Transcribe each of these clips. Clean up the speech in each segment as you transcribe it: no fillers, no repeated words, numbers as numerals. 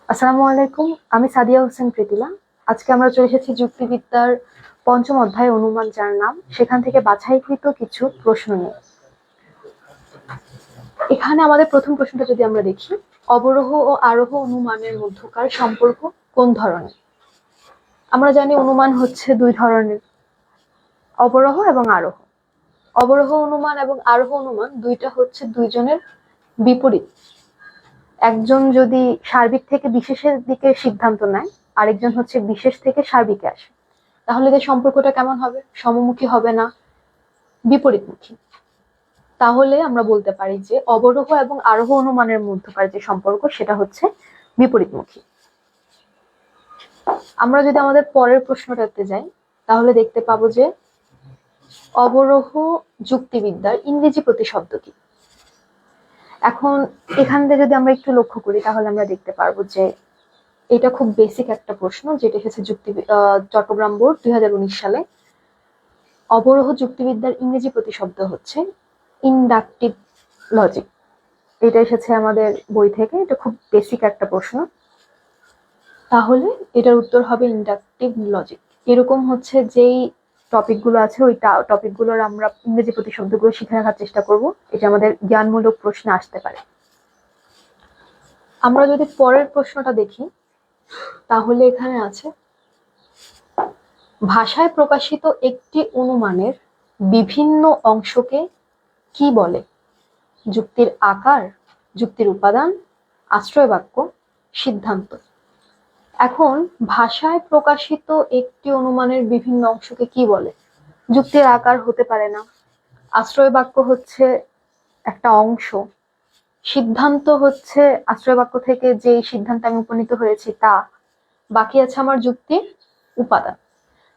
আসসালামু আলাইকুম। আমি সাদিয়া হোসেন প্রীতিলা। আজকে আমরা চলে এসেছি যুক্তিবিদ্যার পঞ্চম অধ্যায় অনুমান যার নাম, সেখান থেকে বাছাইকৃত কিছু প্রশ্ন নিয়ে। এখানে আমাদের প্রথম প্রশ্নটা যদি আমরা দেখি, অবরোহ ও আরোহ অনুমানের মধ্যকার সম্পর্ক কোন ধরনের? আমরা জানি অনুমান হচ্ছে দুই ধরনের, অবরোহ এবং আরোহ। অবরোহ অনুমান এবং আরোহ অনুমান দুইটা হচ্ছে দুইজনের বিপরীত। একজন যদি সার্বিক থেকে বিশেষের দিকে সিদ্ধান্ত নেয়, আরেকজন হচ্ছে বিশেষ থেকে সার্বিকে আসে, তাহলে এদের সম্পর্কটা কেমন হবে? সমমুখী হবে না, বিপরীতমুখী। তাহলে আমরা বলতে পারি যে অবরোহ এবং আরোহ অনুমানের মধ্যকার যে সম্পর্ক সেটা হচ্ছে বিপরীতমুখী। আমরা যদি আমাদের পরের প্রশ্নটাতে যাই, তাহলে দেখতে পাবো যে অবরোহ যুক্তিবিদ্যার ইংরেজি প্রতিশব্দ কি। এখন এখান থেকে যদি আমরা একটু লক্ষ্য করি, তাহলে আমরা দেখতে পারবো যে এটা খুব বেসিক একটা প্রশ্ন, যেটা এসেছে চট্টগ্রাম বোর্ড 2019 সালে। অবরোহ যুক্তিবিদ্যার ইংরেজি প্রতিশব্দ হচ্ছে ইন্ডাকটিভ লজিক। এটা এসেছে আমাদের বই থেকে, এটা খুব বেসিক একটা প্রশ্ন। তাহলে এটার উত্তর হবে ইন্ডাকটিভ লজিক। এরকম হচ্ছে যেই টপিকগুলো আছে, ওই টপিকগুলোর আমরা ইংরেজি প্রতিশব্দগুলো শিখে রাখার চেষ্টা করব। এটা আমাদের জ্ঞানমূলক প্রশ্নে আসতে পারে। আমরা যদি পরের প্রশ্নটা দেখি, তাহলে এখানে আছে ভাষায় প্রকাশিত একটি অনুমানের বিভিন্ন অংশকে কি বলে? যুক্তির আকার, যুক্তির উপাদান, আশ্রয় বাক্য, সিদ্ধান্ত। এখন ভাষায় প্রকাশিত একটি অনুমানের বিভিন্ন অংশকে কি বলে? যুক্তির আকার হতে পারে না, আশ্রয় বাক্য হচ্ছে একটা অংশ, সিদ্ধান্ত হচ্ছে আশ্রয় বাক্য থেকে যে সিদ্ধান্তে আমি উপনীত হয়েছি তা, বাকি আছে আমার যুক্তির উপাদান।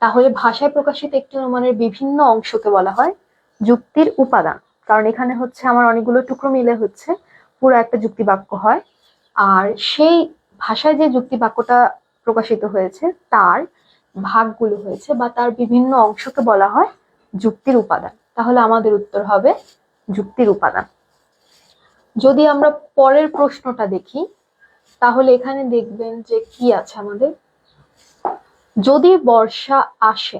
তাহলে ভাষায় প্রকাশিত একটি অনুমানের বিভিন্ন অংশকে বলা হয় যুক্তির উপাদান। কারণ এখানে হচ্ছে আমার অনেকগুলো টুকরো মিলে হচ্ছে পুরো একটা যুক্তি বাক্য হয়। আর সেই ভাষায় যে যুক্তি বাক্যটা প্রকাশিত হয়েছে তার ভাগগুলো হয়েছে বা তার বিভিন্ন অংশকে বলা হয় যুক্তির উপাদান। তাহলে আমাদের উত্তর হবে যুক্তির উপাদান। যদি আমরা পরের প্রশ্নটা দেখি, তাহলে এখানে দেখবেন যে কি আছে আমাদের, যদি বর্ষা আসে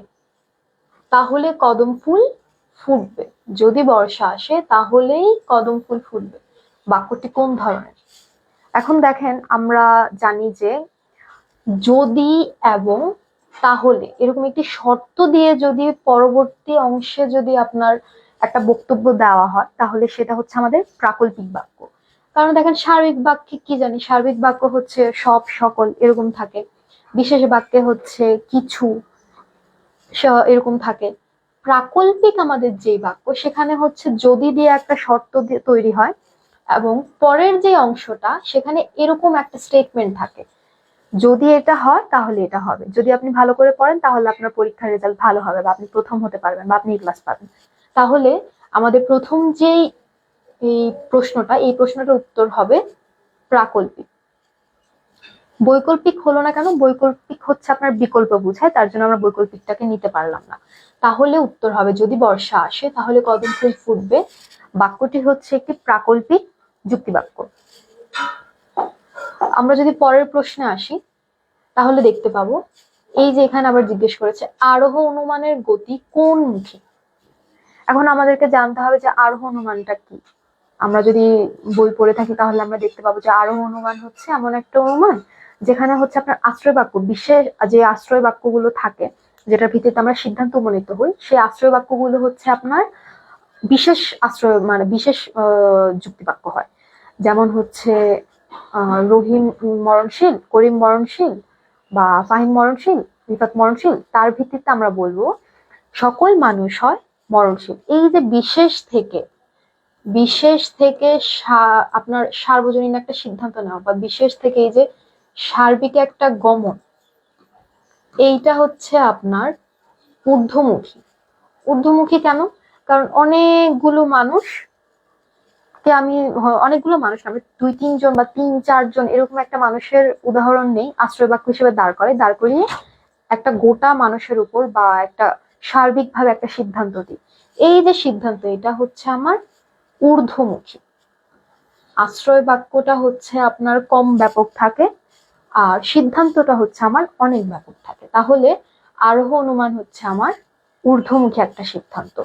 তাহলে কদম ফুল ফুটবে। যদি বর্ষা আসে তাহলেই কদম ফুল ফুটবে। বাক্যটি কোন ধরনের? এখন দেখেন, আমরা জানি যে যদি এবং তাহলে এরকম একটি শর্ত দিয়ে যদি পরবর্তী অংশে যদি আপনার একটা বক্তব্য দেওয়া হয়, তাহলে সেটা হচ্ছে আমাদের প্রাকল্পিক বাক্য। কারণ দেখেন, সার্বিক বাক্যে কি জানি, সার্বিক বাক্য হচ্ছে সব, সকল এরকম থাকে। বিশেষ বাক্যে হচ্ছে কিছু এরকম থাকে। প্রাকল্পিক আমাদের যে বাক্য, সেখানে হচ্ছে যদি দিয়ে একটা শর্ত দিয়ে তৈরি হয় এবং পরের যে অংশটা সেখানে এরকম একটা স্টেটমেন্ট থাকে, যদি এটা হয় তাহলে এটা হবে। যদি আপনি ভালো করে পড়েন তাহলে আপনার পরীক্ষার রেজাল্ট ভালো হবে, বা আপনি প্রথম হতে পারবেন, বা আপনি ক্লাস পাবেন। তাহলে আমাদের প্রথম যেই এই প্রশ্নটার উত্তর হবে প্রাকল্পিক। বৈকল্পিক হলো না কেন? বৈকল্পিক হচ্ছে আপনার বিকল্প বুঝায়, তার জন্য আমরা বৈকল্পিকটাকে নিতে পারলাম না। তাহলে উত্তর হবে যদি বর্ষা আসে তাহলে কদম ফুল ফুটবে। বাক্যটি হচ্ছে একটি প্রাকল্পিক যুক্তিবাক্য। আমরা যদি পরের প্রশ্নে আসি, তাহলে দেখতে পাবো এই যে এখানে আবার জিজ্ঞেস করেছে আরোহ অনুমানের গতি কোন মুখী। এখন আমাদেরকে জানতে হবে যে আরোহ অনুমানটা কি। আমরা যদি বই পড়ে থাকি তাহলে আমরা দেখতে পাবো যে আরোহ অনুমান হচ্ছে এমন একটা অনুমান যেখানে হচ্ছে আপনার আশ্রয় বাক্য, বিশেষ যে আশ্রয় বাক্যগুলো থাকে যেটার ভিত্তিতে আমরা সিদ্ধান্ত উপনীত হই, সেই আশ্রয় বাক্যগুলো হচ্ছে আপনার বিশেষ আশ্রয়, মানে বিশেষ যুক্তি বাক্য হয়। যেমন হচ্ছে রহিম মরণশীল, করিম মরণশীল, বা ফাহিম মরণশীল, রিফাত মরণশীল, তার ভিত্তিতে আমরা বলবো সকল মানুষ হয় মরণশীল। এই যে বিশেষ থেকে আপনার সার্বজনীন একটা সিদ্ধান্ত নেওয়া, বা বিশেষ থেকে এই যে সার্বিক একটা গমন, এইটা হচ্ছে আপনার ঊর্ধ্বমুখী। ঊর্ধ্বমুখী কেন? কারণ অনেকগুলো মানুষ আমি 2-3 জন বা 3-4 জন এরকম একটা মানুষের উদাহরণ নেই, আশ্রয় বাক্য হিসেবে দাঁড় করিয়ে একটা গোটা মানুষের উপর বা একটা সার্বিকভাবে একটা সিদ্ধান্ত দিই। এই যে সিদ্ধান্ত, এটা হচ্ছে আমার ঊর্ধ্বমুখী। আশ্রয় বাক্যটা হচ্ছে আপনার কম ব্যাপক থাকে, আর সিদ্ধান্তটা হচ্ছে আমার অনেক ব্যাপক থাকে। তাহলে আরোহ অনুমান হচ্ছে আমার ঊর্ধ্বমুখী একটা সিদ্ধান্ত।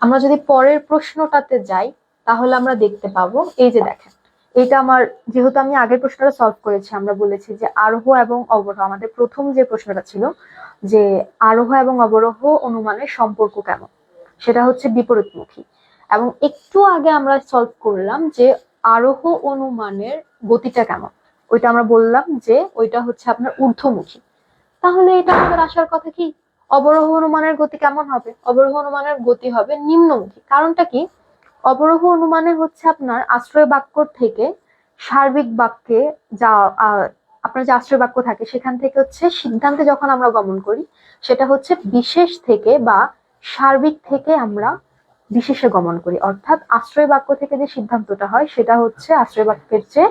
আমরা যদি পরের প্রশ্নটাতে যাই তাহলে আমরা দেখতে পাবো, এই যে দেখেন, এটা আমার, যেহেতু আমি আগের প্রশ্নটা সলভ করেছি, আমরা বলেছি যে আরোহ এবং অবরোহ, আমাদের প্রথম যে প্রশ্নটা ছিল যে আরোহ এবং অবরোহ অনুমানের সম্পর্ক কেমন, সেটা হচ্ছে বিপরীতমুখী। এবং একটু আগে আমরা সলভ করলাম যে আরোহ অনুমানের গতিটা কেমন, ওইটা আমরা বললাম যে ওইটা হচ্ছে আপনার ঊর্ধ্বমুখী। তাহলে এটা আমাদের আসার কথা কি, অবরোহ অনুমানের গতি কেমন হবে? অবরোহ অনুমানের গতি হবে নিম্নমুখী। কারণটা কি, অবরোহ অনুমানে হচ্ছে আপনার আশ্রয় বাক্য থেকে সার্বিক বাক্যে যা আপনার যে আশ্রয় বাক্য থাকে সেখান থেকে হচ্ছে সিদ্ধান্তে যখন আমরা গমন করি, সেটা হচ্ছে বিশেষ থেকে বা সার্বিক থেকে আমরা বিশেষে গমন করি। অর্থাৎ আশ্রয় বাক্য থেকে যে সিদ্ধান্তটা হয় সেটা হচ্ছে আশ্রয় বাক্যের চেয়ে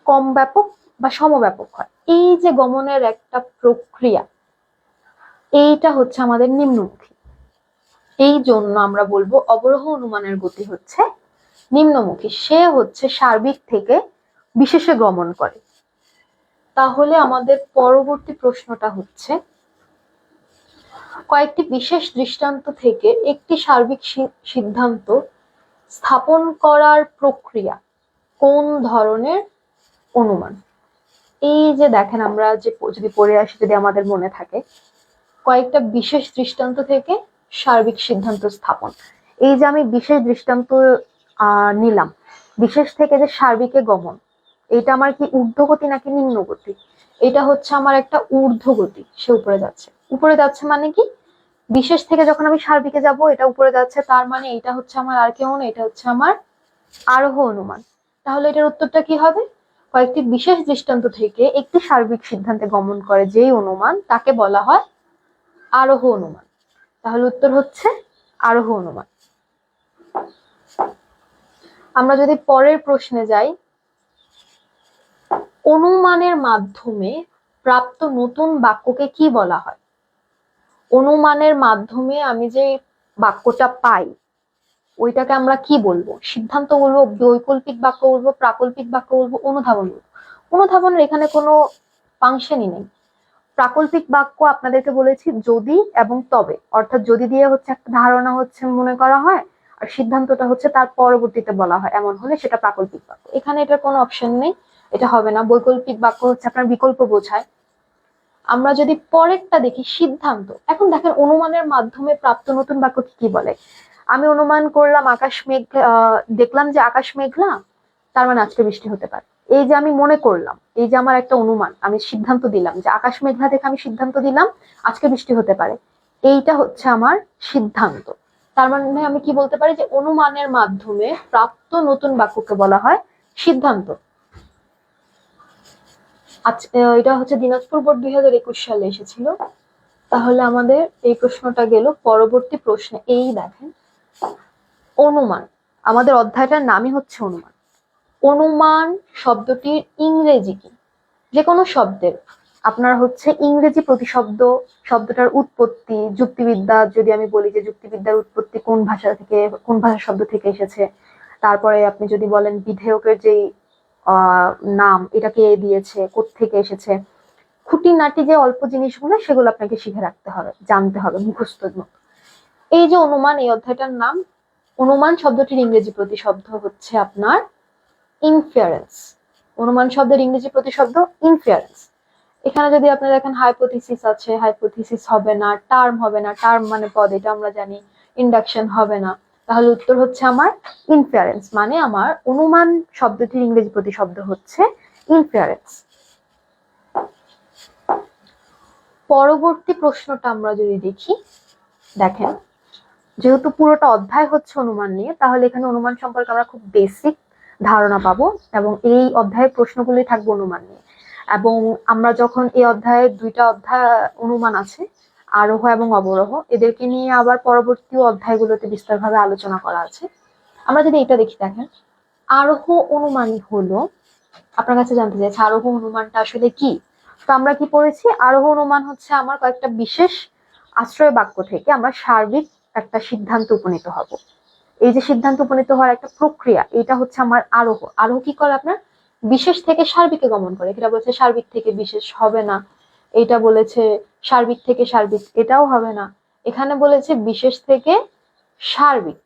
কম ব্যাপক বা সমব্যাপক হয়। এই যে গমনের একটা প্রক্রিয়া, এইটা হচ্ছে আমাদের নিম্নমুখী। এই জন্য আমরা বলবো অবরোহ অনুমানের গতি হচ্ছে নিম্নমুখী, সে হচ্ছে সার্বিক থেকে বিশেষে গমন করে। তাহলে আমাদের পরবর্তী প্রশ্নটা হচ্ছে, কয়েকটি বিশেষ দৃষ্টান্ত থেকে একটি সার্বিক সিদ্ধান্ত স্থাপন করার প্রক্রিয়া কোন ধরনের অনুমান? এই যে দেখেন, আমরা যে যদি পড়ে আসি, যদি আমাদের মনে থাকে, কয়েকটা বিশেষ দৃষ্টান্ত থেকে সার্বিক সিদ্ধান্ত স্থাপন, এই যে আমি বিশেষ দৃষ্টান্ত নিলাম, বিশেষ থেকে যে সার্বিকে গমন, এটা আমার কি ঊর্ধ্বগতি নাকি নিম্নগতি? এটা হচ্ছে আমার একটা ঊর্ধ্বগতি, সে উপরে যাচ্ছে। উপরে যাচ্ছে মানে কি, বিশেষ থেকে যখন আমি সার্বিকে যাব এটা উপরে যাচ্ছে, তার মানে এটা হচ্ছে আমার আর কেমন, এটা হচ্ছে আমার আরোহ অনুমান। তাহলে এটার উত্তরটা কি হবে, কয়েকটি বিশেষ দৃষ্টান্ত থেকে একটি সার্বিক সিদ্ধান্তে গমন করে যেই অনুমান, তাকে বলা হয় আরোহ অনুমান। তাহলে উত্তর হচ্ছে আরোহ অনুমান। আমরা যদি পরের প্রশ্নে যাই, অনুমানের মাধ্যমে প্রাপ্ত নতুন বাক্যকে কি বলা হয়? অনুমানের মাধ্যমে আমি যে বাক্যটা পাই ওইটাকে আমরা কি বলবো? সিদ্ধান্ত বলবো, বৈকল্পিক বাক্য বলবো, প্রাকল্পিক বাক্য বলবো, অনুধাবন বলবো? অনুধাবনের এখানে কোনো ফাংশনই নেই। প্রাকল্পিক বাক্য আপনাদেরকে বলেছি যদি এবং তবে, অর্থাৎ যদি দিয়ে হচ্ছে একটা ধারণা হচ্ছে মনে করা হয় আর সিদ্ধান্তটা হচ্ছে তার পরবর্তীতে বলা হয়, এমন হলে সেটা প্রাকল্পিক বাক্য। এখানে এটার কোনো অপশন নেই, এটা হবে না। বৈকল্পিক বাক্য হচ্ছে আপনার বিকল্প বোঝায়। আমরা যদি পরেরটা দেখি, সিদ্ধান্ত। এখন দেখেন অনুমানের মাধ্যমে প্রাপ্ত নতুন বাক্য কি বলে। আমি অনুমান করলাম আকাশ মেঘ, দেখলাম যে আকাশ মেঘলা, তার মানে আজকে বৃষ্টি হতে পারে। এই যে আমি মনে করলাম, এই যে আমার একটা অনুমান, আমি সিদ্ধান্ত দিলাম যে আকাশ মেঘলা দেখে আমি সিদ্ধান্ত দিলাম আজকে বৃষ্টি হতে পারে, এইটা হচ্ছে আমার সিদ্ধান্ত। তার মানে আমি কি বলতে পারি, যে অনুমানের মাধ্যমে প্রাপ্ত নতুন বাক্যকে বলা হয় সিদ্ধান্ত। এটা হচ্ছে দিনাজপুর বোর্ড 2021 সালে এসেছিল। তাহলে আমাদের এই প্রশ্নটা গেল। পরবর্তী প্রশ্নে এই দেখেন, অনুমান, আমাদের অধ্যায়টার নামই হচ্ছে অনুমান। অনুমান শব্দটির ইংরেজি কি? যে কোনো শব্দের আপনার হচ্ছে ইংরেজি প্রতিশব্দ, শব্দটার উৎপত্তি, যুক্তিবিদ্যা, যদি আমি বলি যে যুক্তিবিদ্যার উৎপত্তি কোন ভাষা থেকে, কোন ভাষার শব্দ থেকে এসেছে, তারপরে আপনি যদি বলেন বিধেয়কের যেই নাম, এটা কে দিয়েছে, কোত্থেকে এসেছে, খুঁটিনাটি যে অল্প জিনিসগুলো সেগুলো আপনাকে শিখে রাখতে হবে, জানতে হবে, মুখস্থ মতো। এই যে অনুমান, এই অধ্যায়টার নাম অনুমান শব্দটির ইংরেজি প্রতিশব্দ হচ্ছে আপনার ইনফারেন্স। অনুমান শব্দের ইংরেজি প্রতিশব্দ ইনফারেন্স। এখানে যদি আপনি দেখেন হাইপোথিসিস আছে, হাইপোথিসিস হবে না, টার্ম হবে না, টার্ম মানে পদ, এটা আমরা জানি, ইন্ডাকশন হবে না। তাহলে উত্তর হচ্ছে আমার ইনফারেন্স, মানে আমার অনুমান শব্দটির ইংরেজি প্রতিশব্দ হচ্ছে ইনফারেন্স। পরবর্তী প্রশ্নটা আমরা যদি দেখি, দেখেন, যেহেতু পুরোটা অধ্যায় হচ্ছে অনুমান নিয়ে, তাহলে এখানে অনুমান সম্পর্কে আমরা খুব বেসিক ধারণা পাবো, এবং এই অধ্যায়ের প্রশ্নগুলি থাকবে অনুমান নিয়ে। এবং আমরা যখন এই অধ্যায়ের দুইটা অধ্যায় অনুমান আছে, আরোহ এবং অবরোহ, এদেরকে নিয়ে আবার পরবর্তী অধ্যায়গুলোতে বিস্তারভাবে আলোচনা করা আছে। আমরা যদি এটা দেখি, দেখেন, আরোহ অনুমান হলো, আপনার কাছে জানতে চাইছে আরোহ অনুমানটা আসলে কি। তো আমরা কি পড়েছি, আরোহ অনুমান হচ্ছে আমার কয়েকটা বিশেষ আশ্রয় বাক্য থেকে আমরা সার্বিক একটা সিদ্ধান্ত উপনীত হব। এই যে সিদ্ধান্ত উপনীত হওয়ার একটা প্রক্রিয়া, এটা হচ্ছে আমার আরোহ। আরোহ কি করে, আপনার বিশেষ থেকে সার্বিকে গমন করে। এটা বলেছে সার্বিক থেকে বিশেষ হবে না, এইটা বলেছে সার্বিক থেকে সার্বিক, এটাও হবে না। এখানে বলেছে বিশেষ থেকে সার্বিক,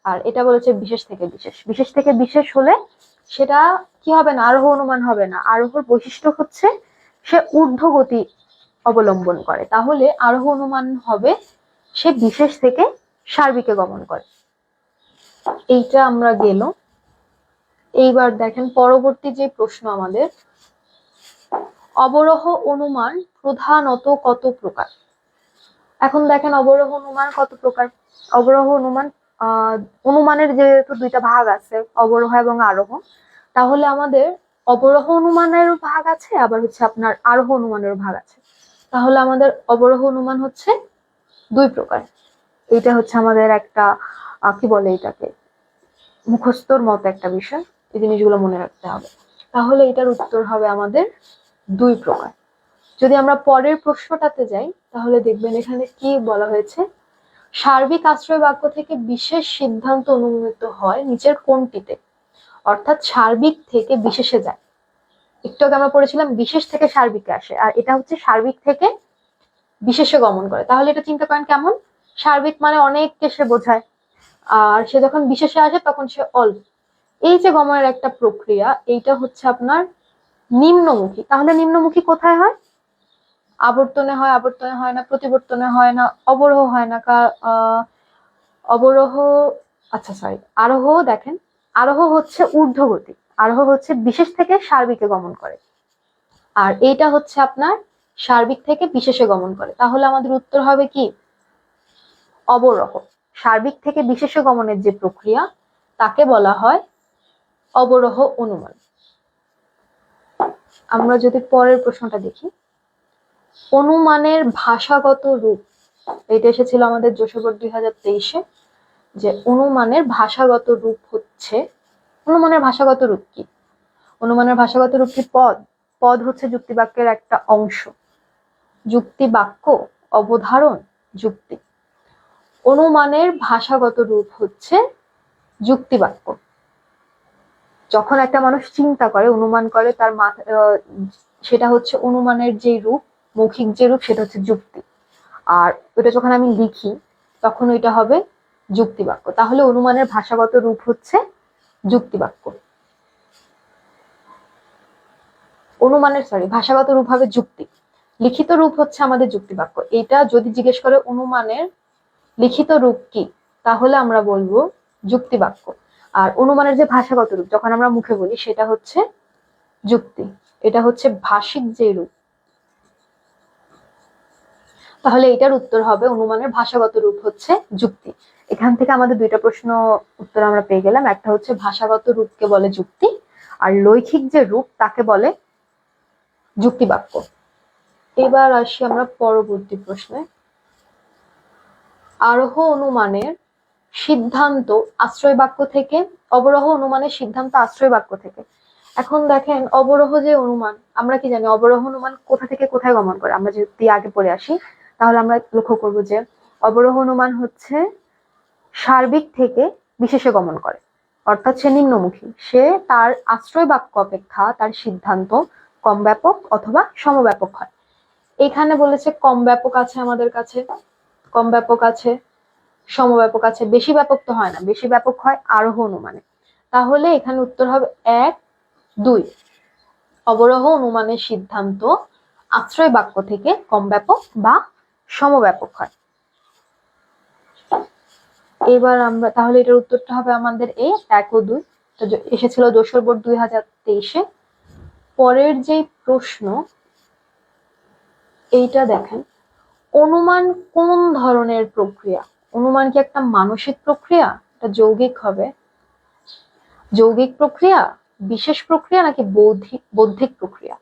আর এটা বলেছে বিশেষ থেকে বিশেষ। বিশেষ থেকে বিশেষ হলে সেটা কি হবে না, আরোহ অনুমান হবে না। আরোহর বৈশিষ্ট্য হচ্ছে সে ঊর্ধ্বগতি অবলম্বন করে, তাহলে আরোহ অনুমান হবে সে বিশেষ থেকে সার্বিকে গমন করে। এইটা আমরা গেল। এইবার দেখেন পরবর্তী যে প্রশ্ন আমাদের, অবরোহ অনুমান প্রধানত কত প্রকার? এখন দেখেন অবরোহ অনুমান কত প্রকার। অবরোহ অনুমান অনুমানের যেহেতু দুইটা ভাগ আছে, অবরোহ এবং আরোহ, তাহলে আমাদের অবরোহ অনুমানের ভাগ আছে, আবার হচ্ছে আপনার আরোহ অনুমানের ভাগ আছে। তাহলে আমাদের অবরোহ অনুমান হচ্ছে দুই প্রকার। এটা হচ্ছে আমাদের একটা কি বলে এটাকে, মুখস্থর মতো একটা বিষয়, এই জিনিসগুলো মনে রাখতে হবে। তাহলে এটার উত্তর হবে আমাদের দুই প্রকার। যদি আমরা পরের প্রশ্নটাতে যাই, তাহলে দেখবেন এখানে কি বলা হয়েছে, সার্বিক আশ্রয় বাক্য থেকে বিশেষ সিদ্ধান্ত অনুমিত হয় নিচের কোনটিতে? অর্থাৎ সার্বিক থেকে বিশেষে যায়। একটু আগে আমরা পড়েছিলাম বিশেষ থেকে সার্বিকে আসে, আর এটা হচ্ছে সার্বিক থেকে বিশেষে গমন করে। তাহলে এটা চিন্তা করেন কেমন, সার্বিক মানে অনেককে সে বোঝায়, আর সে যখন বিশেষে আসে তখন সে অল্প। এই যে গমনের একটা প্রক্রিয়া, এইটা হচ্ছে আপনার নিম্নমুখী। তাহলে নিম্নমুখী কোথায় হয়? আবর্তনে হয়, আবর্তনে হয় না, প্রতিবর্তনে হয় না, অবরোহ হয় না, অবরোহ, আচ্ছা সরি, আরোহ। দেখেন আরোহ হচ্ছে ঊর্ধ্বগতি, আরোহ হচ্ছে বিশেষ থেকে সার্বিকে গমন করে, আর এইটা হচ্ছে আপনার সার্বিক থেকে বিশেষে গমন করে। তাহলে আমাদের উত্তর হবে কি, অবরোহ। সার্বিক থেকে বিশেষে গমনের যে প্রক্রিয়া, তাকে বলা হয় অবরোহ অনুমান। আমরা যদি পরের প্রশ্নটা দেখি, অনুমানের ভাষাগত রূপ, এটা এসেছিল আমাদের যশোর বোর্ড 2023-এ, যে অনুমানের ভাষাগত রূপ হচ্ছে, অনুমানের ভাষাগত রূপ কি? অনুমানের ভাষাগত রূপ কি পদ? পদ হচ্ছে যুক্তিবাক্যের একটা অংশ। যুক্তিবাক্য, অবধারণ, যুক্তি। অনুমানের ভাষাগত রূপ হচ্ছে যুক্তিবাক্য। যখন একটা মানুষ চিন্তা করে, অনুমান করে, তার সেটা হচ্ছে অনুমানের যে রূপ, মৌখিক যে রূপ, সেটা হচ্ছে যুক্তি। আর ওটা যখন আমি লিখি তখন ওইটা হবে যুক্তিবাক্য। তাহলে অনুমানের ভাষাগত রূপ হচ্ছে যুক্তিবাক্য। অনুমানের ভাষাগত রূপ হবে যুক্তি, লিখিত রূপ হচ্ছে আমাদের যুক্তিবাক্য। এটা যদি জিজ্ঞেস করে অনুমানের লিখিত রূপ কি, তাহলে আমরা বলবো যুক্তিবাক্য। আর অনুমানের যে ভাষাগত রূপ, যখন আমরা মুখে বলি, সেটা হচ্ছে যুক্তি। এটা হচ্ছে ভাষিক যে রূপ। তাহলে এটার উত্তর হবে অনুমানের ভাষাগত রূপ হচ্ছে যুক্তি। এখান থেকে আমাদের দুইটা প্রশ্ন উত্তর আমরা পেয়ে গেলাম। একটা হচ্ছে ভাষাগত রূপকে বলে যুক্তি, আর লৈখিক যে রূপ তাকে বলে যুক্তিবাক্য। এবার আসি আমরা পরবর্তী প্রশ্নে, আরোহ অনুমানের সিদ্ধান্ত আশ্রয় বাক্য থেকে, অবরোহ অনুমানের সিদ্ধান্ত আশ্রয় বাক্য থেকে। এখন দেখেন অবরোহ যে অনুমান, আমরা কি জানি অবরোহ অনুমান কোথা থেকে কোথায় গমন করে? আমরা যদি আগে পড়ে আসি, তাহলে আমরা লক্ষ্য করব যে অবরোহ অনুমান হচ্ছে সার্বিক থেকে বিশেষে গমন করে, অর্থাৎ সে নিম্নমুখী। সে তার আশ্রয় বাক্য অপেক্ষা তার সিদ্ধান্ত কম ব্যাপক অথবা সমব্যাপক হয়। এখানে বলেছে কম ব্যাপক আছে আমাদের কাছে, কম ব্যাপক আছে, সমব্যাপক আছে, বেশি ব্যাপক তো হয় না, বেশি ব্যাপক হয় আরোহ অনুমানে। তাহলে এখানে উত্তর হবে 1, 2। অবরোহ অনুমানের সিদ্ধান্ত আশ্রয় বাক্য থেকে কম ব্যাপক বা সমব্যাপক হয়। এবার আমরা তাহলে এটার উত্তরটা হবে আমাদের 1 ও 2। এসেছিল যশোর বোর্ড 2023-এ। পরের যে প্রশ্ন, এইটা দেখেন, অনুমান কোন ধরনের প্রক্রিয়া? অনুমান কি একটা মানসিক প্রক্রিয়া? এটা যৌগিক হবে। যৌগিক প্রক্রিয়া, বিশেষ প্রক্রিয়া, নাকি বৌদ্ধিক প্রক্রিয়া?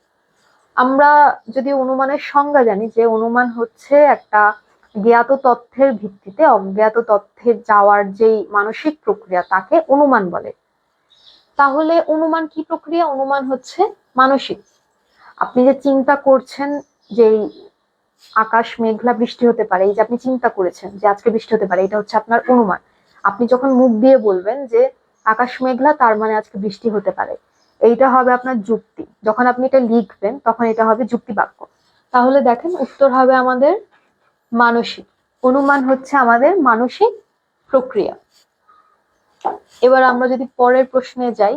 আমরা যদি অনুমানের সংজ্ঞা জানি, যে অনুমান হচ্ছে একটা জ্ঞাত তথ্যের ভিত্তিতে অজ্ঞাত তথ্যের যাওয়ার যেই মানসিক প্রক্রিয়া, তাকে অনুমান বলে। তাহলে অনুমান কি প্রক্রিয়া? অনুমান হচ্ছে মানসিক। আপনি যে চিন্তা করছেন যে আকাশ মেঘলা বৃষ্টি হতে পারে, এই যে আপনি চিন্তা করেছেন যে আজকে বৃষ্টি হতে পারে, এটা হচ্ছে আপনার অনুমান। আপনি যখন মুখ দিয়ে বলবেন যে আকাশ মেঘলা, তার মানে আজকে বৃষ্টি হতে পারে, এইটা হবে আপনার যুক্তি। যখন আপনি এটা লিখবেন তখন এটা হবে যুক্তি বাক্য। তাহলে দেখেন উত্তর হবে আমাদের মানসিক। অনুমান হচ্ছে আমাদের মানসিক প্রক্রিয়া। এবার আমরা যদি পরের প্রশ্নে যাই,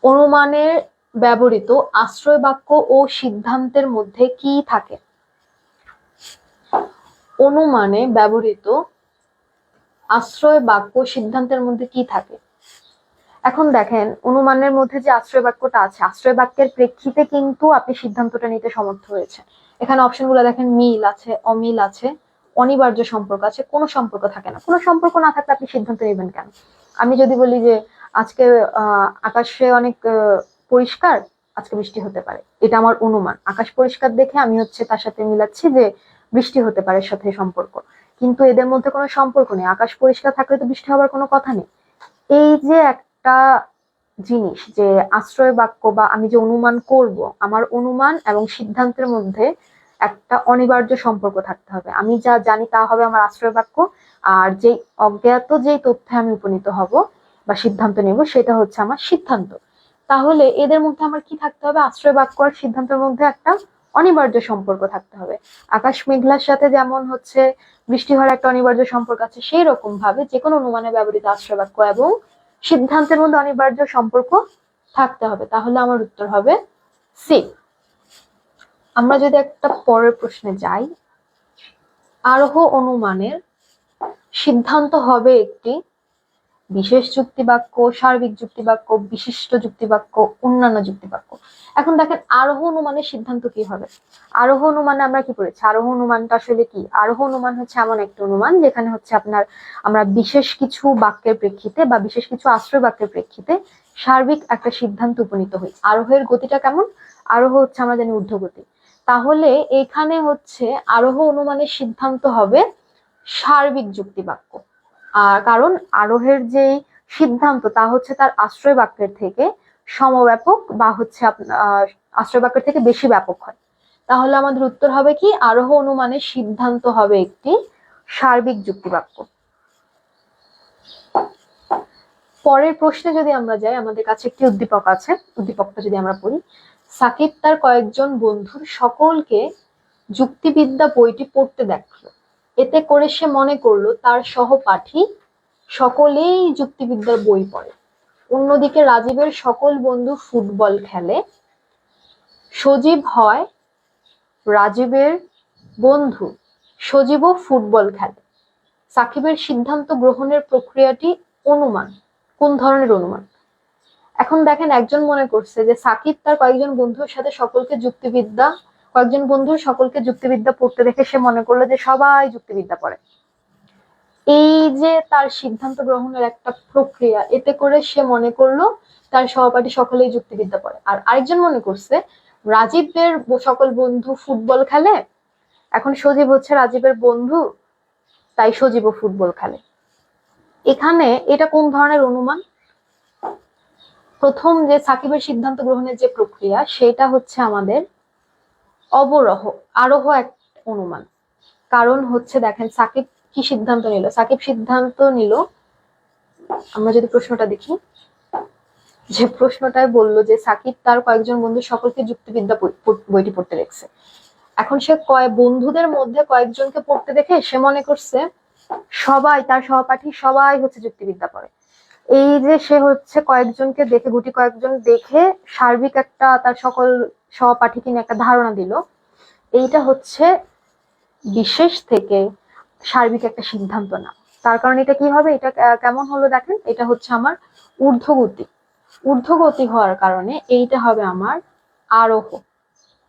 অনুমানের ব্যবহৃত আশ্রয় বাক্য ও সিদ্ধান্তের মধ্যে কি থাকে? অনুমানে ব্যবহৃত আশ্রয় বাক্য সিদ্ধান্তের মধ্যে কি থাকে? এখন দেখেন অনুমানের মধ্যে যে আশ্রয় বাক্যটা আছে, আশ্রয় বাক্যের প্রেক্ষিতে কিন্তু আপনি সিদ্ধান্তটা নিতে সমর্থ হয়েছে। এখানে অপশনগুলো দেখেন, মিল আছে, অমিল আছে, অনিবার্য সম্পর্ক আছে, কোনো সম্পর্ক থাকে না। কোনো সম্পর্ক না থাকলে আপনি সিদ্ধান্ত নেবেন কেন? আমি যদি বলি যে আজকে আকাশে অনেক পরিষ্কার, আজকে বৃষ্টি হতে পারে, এটা আমার অনুমান। আকাশ পরিষ্কার দেখে আমি হচ্ছে তার সাথে মিলাচ্ছি যে বৃষ্টি হতে পারে সাথে সম্পর্ক, কিন্তু এদের মধ্যে কোনো সম্পর্ক নেই। আকাশ পরিষ্কার থাকলে তো বৃষ্টি হওয়ার কোনো কথা নেই। এই যে একটা জিনিস যে আশ্রয় বাক্য বা আমি যে অনুমান করব, আমার অনুমান এবং সিদ্ধান্তের মধ্যে একটা অনিবার্য সম্পর্ক থাকতে হবে। আমি যা জানি তা হবে আমার আশ্রয় বাক্য, আর যে অজ্ঞাত যে তথ্যে আমি উপনীত হব বা সিদ্ধান্ত নেব সেটা হচ্ছে আমার সিদ্ধান্ত। তাহলে এদের মধ্যে আমার কি থাকতে হবে? আশ্রয় বাক্য আর সিদ্ধান্তের মধ্যে একটা অনিবার্য সম্পর্ক থাকতে হবে। আকাশ মেঘলার সাথে যেমন হচ্ছে বৃষ্টি হওয়ার একটা অনিবার্য সম্পর্ক আছে, সেই রকম ভাবে যে কোনো অনুমানে ব্যবহৃত আশ্রয় বাক্য এবং সিদ্ধান্তের মধ্যে অনিবার্য সম্পর্ক থাকতে হবে। তাহলে আমার উত্তর হবে সি। আমরা যদি একটা পরের প্রশ্নে যাই, আরোহ অনুমানের সিদ্ধান্ত হবে একটি বিশেষ যুক্তিবাক্য, সার্বিক যুক্তিবাক্য, বিশিষ্ট যুক্তিবাক্য, অন্যান্য যুক্তিবাক্য। এখন দেখেন আরোহ অনুমানের সিদ্ধান্ত কি হবে? আরোহ অনুমানে আমরা কি করেছি? আরোহ অনুমানটা আসলে কি? আরোহ অনুমান হচ্ছে এমন একটা অনুমান যেখানে হচ্ছে আমরা বিশেষ কিছু বাক্যের প্রেক্ষিতে বা বিশেষ কিছু আশ্রয় বাক্যের প্রেক্ষিতে সার্বিক একটা সিদ্ধান্ত উপনীত হই। আরোহের গতিটা কেমন? আরোহ হচ্ছে আমরা জানি ঊর্ধ্বগতি। তাহলে এখানে হচ্ছে আরোহ অনুমানের সিদ্ধান্ত হবে সার্বিক যুক্তিবাক্য। কারণ আরোহের যে সিদ্ধান্ত তা হচ্ছে তার আশ্রয় বাক্যের থেকে সমব্যাপক বা হচ্ছে আশ্রয় বাক্যের থেকে বেশি ব্যাপক হয়। তাহলে আমাদের উত্তর হবে কি? আরোহ অনুমানের সিদ্ধান্ত হবে একটি সার্বিক যুক্তিবাক্য। পরের প্রশ্নে যদি আমরা যাই, আমাদের কাছে একটি উদ্দীপক আছে। উদ্দীপকটা যদি আমরা পড়ি, সাকিব তার কয়েকজন বন্ধুর সকলকে যুক্তিবিদ্যা বইটি পড়তে দেখলো। এতে করে সে মনে করলো তার সহপাঠী সকলেই যুক্তিবিদ্যার বই পড়ে। অন্যদিকে রাজীবের সকল বন্ধু ফুটবল খেলে। সজীব হয় রাজীবের বন্ধু, সজীবও ফুটবল খেলে। সাকিবের সিদ্ধান্ত গ্রহণের প্রক্রিয়াটি অনুমান। কোন ধরনের অনুমান? এখন দেখেন একজন মনে করছে যে সাকিব তার কয়েকজন বন্ধুর সাথে কয়েকজন বন্ধুর সকলকে যুক্তিবিদ্যা পড়তে দেখে সে মনে করলো যে সবাই যুক্তিবিদ্যা পড়ে। এই যে তার সিদ্ধান্ত গ্রহণের একটা প্রক্রিয়া, এতে করে সে মনে করলো তার সহপাঠী সকলেই যুক্তিবিদ্যা পড়ে। আর আরেকজন মনে করছে রাজীবের সকল বন্ধু ফুটবল খেলে, এখন সজীব হচ্ছে রাজীবের বন্ধু, তাই সজীবও ফুটবল খেলে। এখানে এটা কোন ধরনের অনুমান? প্রথম যে সাকিবের সিদ্ধান্ত গ্রহণের যে প্রক্রিয়া, সেটা হচ্ছে আমাদের আরোহ এক অনুমান। কারণ হচ্ছে দেখেন সাকিব কি সিদ্ধান্ত নিল? সাকিব সিদ্ধান্ত নিল, আমরা যদি প্রশ্নটা দেখি, যে প্রশ্নটায় বললো যে সাকিব তার কয়েকজন বন্ধু সকলকে যুক্তিবিদ্যা বইটি পড়তে দেখছে। এখন সে বন্ধুদের মধ্যে কয়েকজনকে পড়তে দেখে সে মনে করছে সবাই, তার সহপাঠী সবাই হচ্ছে যুক্তিবিদ্যা পড়ে। এই যে সে হচ্ছে কয়েকজনকে দেখে, গুটি কয়েকজন দেখে সার্বিক একটা তার সকল সহপাঠীকে নিয়ে একটা ধারণা দিল। এইটা হচ্ছে বিশেষ থেকে সার্বিক একটা সিদ্ধান্ত না। তার কারণ এটা কি হবে? এটা কেমন হলো দেখেন, এটা হচ্ছে আমার ঊর্ধ্বগতি। ঊর্ধ্বগতি হওয়ার কারণে এইটা হবে আমার আরোহ।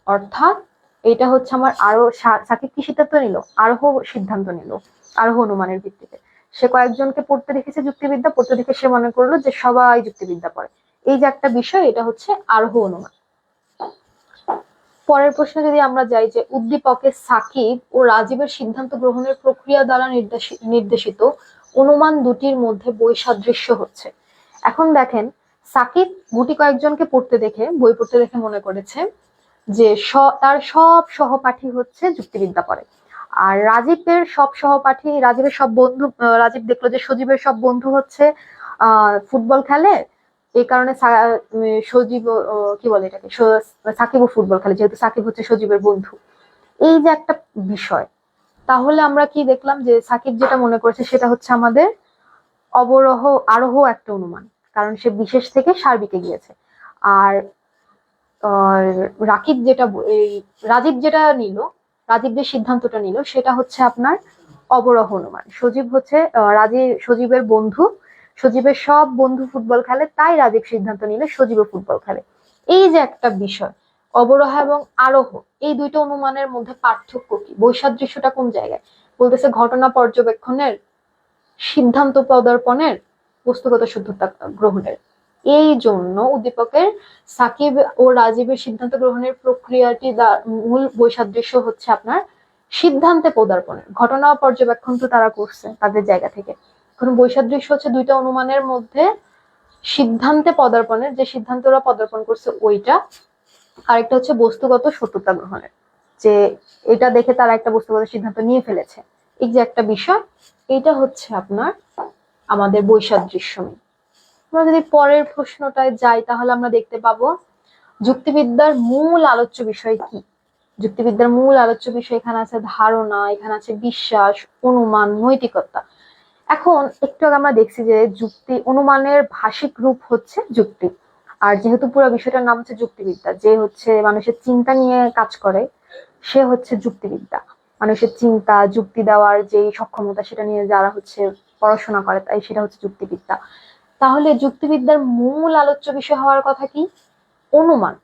অর্থাৎ এটা হচ্ছে আমার সাকিব কি সিদ্ধান্ত নিল? আরোহ সিদ্ধান্ত নিল, আরোহ অনুমানের ভিত্তিতে। সে কয়েকজনকে পড়তে দেখেছে যুক্তিবিদ্যা, পড়তে দেখে সে মনে করলো যে সবাই যুক্তিবিদ্যা পড়ে। এই যে একটা বিষয়, এটা হচ্ছে আরোহ অনুমান। পরের প্রশ্নে যদি আমরা যাই, যে উদ্দীপকে সাকিব ও রাজীবের সিদ্ধান্ত গ্রহণের প্রক্রিয়া দ্বারা নির্দেশিত অনুমান দুটির মধ্যে বৈসাদৃশ্য হচ্ছে। এখন দেখেন সাকিব গুটি কয়েকজনকে বই পড়তে দেখে মনে করেছে যে তার সব সহপাঠী হচ্ছে যুক্তিবিদ্যা পড়ে। আর রাজীবের সব বন্ধু, রাজীব দেখলো যে সজীবের সব বন্ধু হচ্ছে ফুটবল খেলে। এই কারণে সজীব কি বলে এটাকে, সাকিবও ফুটবল খেলে, যেহেতু সাকিব হচ্ছে সজীবের বন্ধু। এই যে একটা বিষয়, তাহলে আমরা কি দেখলাম যে সাকিব যেটা মনে করেছে সেটা হচ্ছে আমাদের অবরোহ আরোহ একটা অনুমান, কারণ সে বিশেষ থেকে সার্বিকে গিয়েছে। আর রাকিব যেটা এই রাজীব যেটা নিল, রাজীব যে সিদ্ধান্তটা নিল সেটা হচ্ছে আপনার অবরোহ অনুমান। সজীব হচ্ছে সজীবের বন্ধু, সজীবের সব বন্ধু ফুটবল খেলে, তাই রাজীব সিদ্ধান্ত নিলে সজীবও ফুটবল খেলে। এই যে একটা বিষয়, অবরোহ এবং আরোহ, এই দুইটা অনুমানের মধ্যে পার্থক্য কি, বৈসাদৃশ্যটা কোন জায়গায়? বলতেছে ঘটনা পর্যবেক্ষণের, সিদ্ধান্ত পদার্পণের, বস্তুগত শুদ্ধতা গ্রহণের। এই জন্য উদ্দীপকের সাকিব ও রাজীবের সিদ্ধান্ত গ্রহণের প্রক্রিয়াটি মূল বৈসাদৃশ্য হচ্ছে আপনার সিদ্ধান্তে পদার্পণের। ঘটনা পর্যবেক্ষণ তো তারা করছে তাদের জায়গা থেকে, এখন বৈসাদৃশ্য হচ্ছে দুইটা অনুমানের মধ্যে সিদ্ধান্তে পদার্পণের, যে সিদ্ধান্তরা পদার্পণ করছে ওইটা, আরেকটা হচ্ছে বস্তুগত সত্যতা গ্রহণের, যে এটা দেখে তারা একটা বস্তুগত সিদ্ধান্ত নিয়ে ফেলেছে। এই যে একটা বিষয়, এটা হচ্ছে আপনার আমাদের বৈসাদৃশ্য। আমরা যদি পরের প্রশ্নটায় যাই তাহলে আমরা দেখতে পাবো যুক্তিবিদ্যার মূল আলোচ্য বিষয় কি। যুক্তিবিদ্যার মূল আলোচ্য বিষয় এখানে আছে ধারণা, এখানে আছে বিশ্বাস, অনুমান, নৈতিকতা। এখন একটু আগে আমরা দেখছি যে যুক্তি অনুমানের ভাষিক রূপ হচ্ছে যুক্তি, আর যেহেতু পুরো বিষয়টার নাম হচ্ছে যুক্তিবিদ্যা, যে হচ্ছে মানুষের চিন্তা নিয়ে কাজ করে সে হচ্ছে যুক্তিবিদ্যা। মানুষের চিন্তা, যুক্তি দেওয়ার যে সক্ষমতা, সেটা নিয়ে যারা হচ্ছে পড়াশোনা করে, তাই সেটা হচ্ছে যুক্তিবিদ্যা। তাহলে যুক্তিবিদ্যার মূল আলোচ্য বিষয় হওয়ার কথা কি? অনুমান,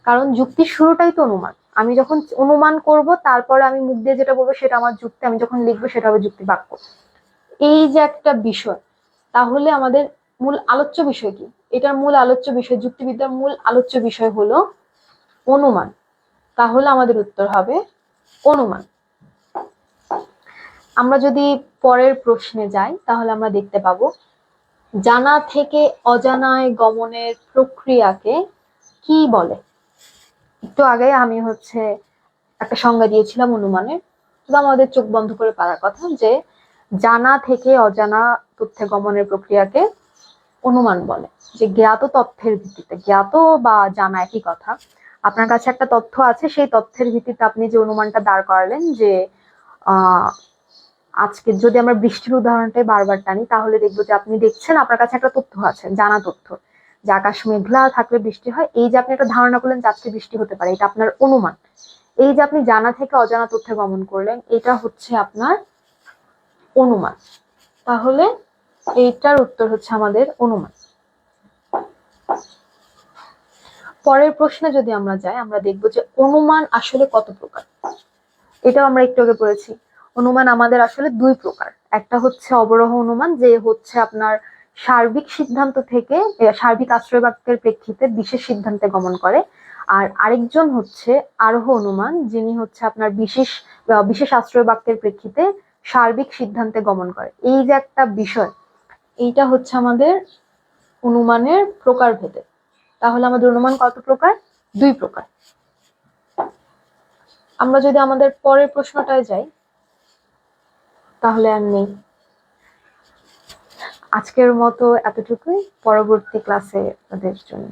কারণ যুক্তির শুরুটাই তো অনুমান। আমি যখন অনুমান করব তারপরে আমি মুখ দিয়ে যেটা বলবো সেটা আমার যুক্তি, আমি যখন লিখবো সেটা হবে যুক্তি বাক্য। এই যে একটা বিষয়, তাহলে আমাদের মূল আলোচ্য বিষয় কি? এটার মূল আলোচ্য বিষয়, যুক্তিবিদ্যার মূল আলোচ্য বিষয় হলো অনুমান। তাহলে আমাদের উত্তর হবে অনুমান। আমরা যদি পরের প্রশ্নে যাই তাহলে আমরা দেখতে পাবো জানা থেকে অজানায় গমনের প্রক্রিয়াকে কি বলে। একটু আগে আমি হচ্ছে একটা সংজ্ঞা দিয়েছিলাম অনুমানের, তো আমাদের চোখ বন্ধ করে পারার কথা যে জানা থেকে অজানা তথ্যে গমনের প্রক্রিয়াকে অনুমান বলে। যে জ্ঞাত তথ্যের ভিত্তিতে, জ্ঞাত বা জানা একই কথা, আপনার কাছে একটা তথ্য আছে, সেই তথ্যের ভিত্তিতে আপনি যে অনুমানটা দাঁড় করালেন যে আজকে যদি আমরা বৃষ্টির উদাহরণটাই বারবার টানি তাহলে দেখবো যে আপনি দেখছেন আপনার কাছে একটা তথ্য আছে, জানা তথ্য, যে আকাশ মেঘলা থাকলে বৃষ্টি হয়। এই যে আপনি একটা ধারণা করলেন যে আজকে বৃষ্টি হতে পারে, এটা আপনার অনুমান। এই যে আপনি জানা থেকে অজানা তথ্যে গমন করলেন, এটা হচ্ছে আপনার অনুমান। তাহলে এইটার উত্তর হচ্ছে আমাদের অনুমান। পরের প্রশ্নে যদি আমরা যাই আমরা দেখবো যে অনুমান আসলে কত প্রকার। এটাও আমরা একটু আগে পড়েছি। অনুমান আমাদের আসলে দুই প্রকার, একটা হচ্ছে অবরোহ অনুমান, যে হচ্ছে আপনার সার্বিক সিদ্ধান্ত থেকে, সার্বিক আশ্রয় বাক্যের প্রেক্ষিতে বিশেষ সিদ্ধান্তে গমন করে। আর আরেকজন হচ্ছে আরোহ অনুমান, যিনি হচ্ছে আপনার বিশেষ আশ্রয় বাক্যের প্রেক্ষিতে সার্বিক সিদ্ধান্তে গমন করে। এই যে একটা বিষয়, এইটা হচ্ছে আমাদের অনুমানের প্রকারভেদে। তাহলে আমাদের অনুমান কত প্রকার? দুই প্রকার। আমরা যদি আমাদের পরের প্রশ্নটায় যাই তাহলে আর নেই। আজকের মতো এতটুকুই, পরবর্তী ক্লাসে তাদের জন্য